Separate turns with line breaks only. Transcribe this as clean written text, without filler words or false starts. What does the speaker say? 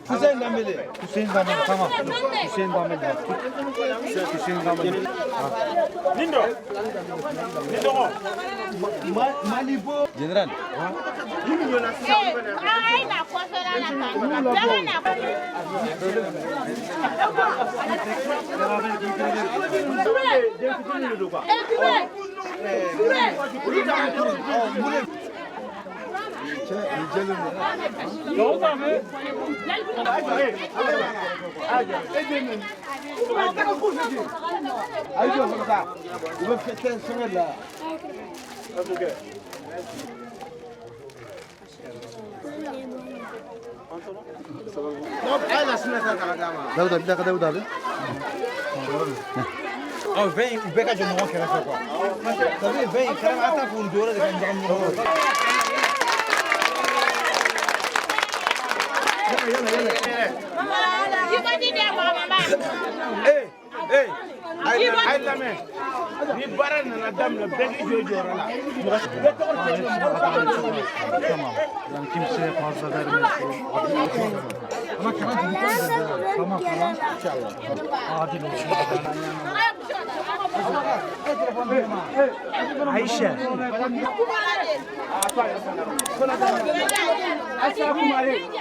Hüseyin Dameli.
Hüseyin Dameli tamam. Hüseyin Dameli. Hüseyin Dameli.
Lindo. Lindo.
Malibo.
General.
Ne oldu abi?
Davut abi bir dakika Davut abi. Abi ben bekacı ne kadar çok var. Tabii ben kerem hatta bunu diyorlar da ben canım.
Hey, hey. Ay lame. Ni bara na dam na begi jojora la.
Tamam. Yani kimseye fazla vermiyorsun. Ama keman tamam tamam. Adil olsun. Ayşe.
Assalamu alaikum.